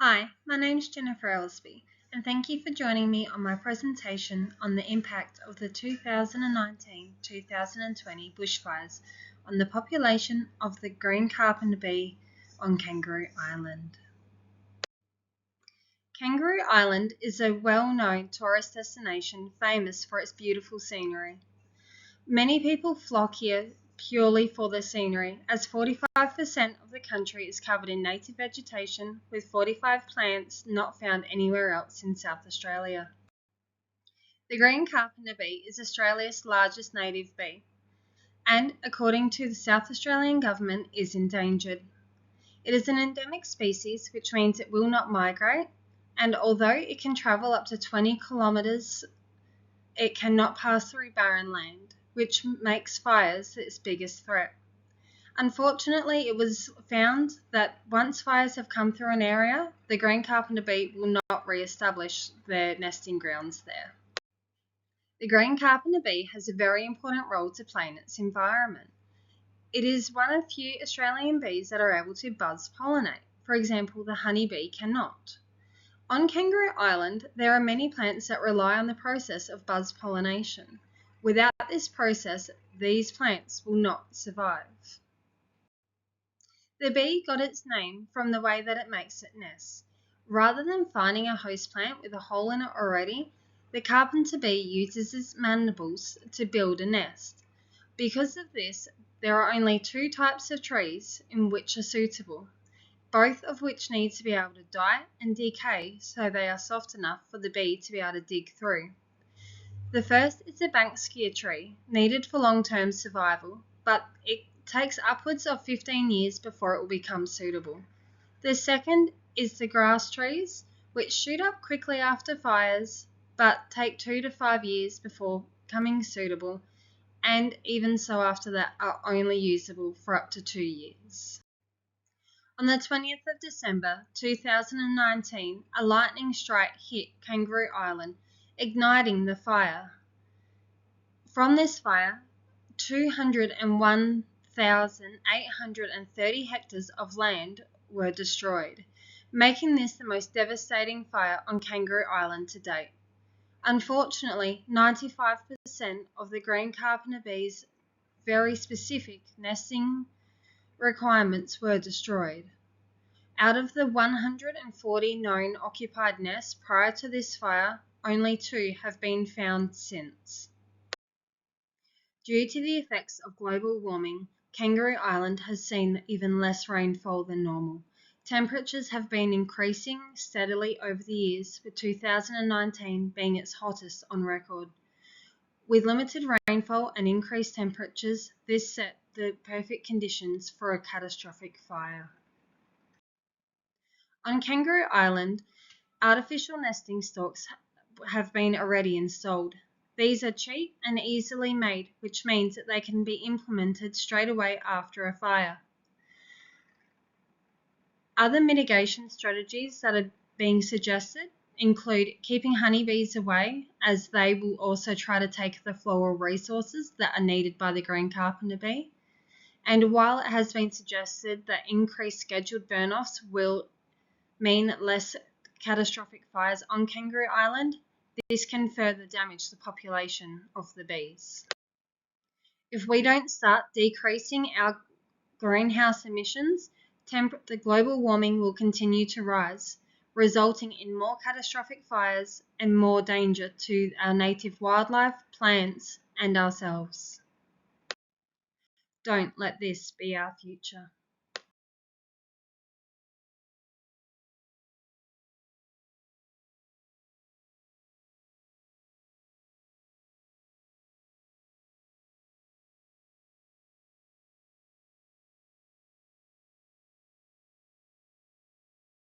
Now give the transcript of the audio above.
Hi, my name is Jennifer Elsby, and thank you for joining me on my presentation on the impact of the 2019-2020 bushfires on the population of the Green Carpenter Bee on Kangaroo Island. Kangaroo Island is a well-known tourist destination famous for its beautiful scenery. Many people flock here purely for the scenery, as 45% of the country is covered in native vegetation, with 45 plants not found anywhere else in South Australia. The Green Carpenter Bee is Australia's largest native bee, and according to the South Australian Government is endangered. It is an endemic species, which means it will not migrate, and although it can travel up to 20 kilometres, it cannot pass through barren land, which makes fires its biggest threat. Unfortunately, it was found that once fires have come through an area, the Green Carpenter Bee will not re-establish their nesting grounds there. The Green Carpenter Bee has a very important role to play in its environment. It is one of few Australian bees that are able to buzz pollinate. For example, the honeybee cannot. On Kangaroo Island, there are many plants that rely on the process of buzz pollination. Without this process, these plants will not survive. The bee got its name from the way that it makes its nests. Rather than finding a host plant with a hole in it already, the carpenter bee uses its mandibles to build a nest. Because of this, there are only two types of trees in which are suitable, both of which need to be able to die and decay so they are soft enough for the bee to be able to dig through. The first is the Banksia tree, needed for long-term survival, but it takes upwards of 15 years before it will become suitable. The second is the grass trees, which shoot up quickly after fires, but take 2 to 5 years before becoming suitable, and even so after that are only usable for up to 2 years. On the 20th of December 2019, a lightning strike hit Kangaroo Island, igniting the fire. From this fire, 201,830 hectares of land were destroyed, making this the most devastating fire on Kangaroo Island to date. Unfortunately, 95% of the Green Carpenter Bee's very specific nesting requirements were destroyed. Out of the 140 known occupied nests prior to this fire, only 2 have been found since. Due to the effects of global warming, Kangaroo Island has seen even less rainfall than normal. Temperatures have been increasing steadily over the years, with 2019 being its hottest on record. With limited rainfall and increased temperatures, this set the perfect conditions for a catastrophic fire. On Kangaroo Island, artificial nesting stalks have been already installed. These are cheap and easily made, which means that they can be implemented straight away after a fire. Other mitigation strategies that are being suggested include keeping honeybees away, as they will also try to take the floral resources that are needed by the Green Carpenter Bee. And while it has been suggested that increased scheduled burn-offs will mean less catastrophic fires on Kangaroo Island, this can further damage the population of the bees. If we don't start decreasing our greenhouse emissions, the global warming will continue to rise, resulting in more catastrophic fires and more danger to our native wildlife, plants, and ourselves. Don't let this be our future.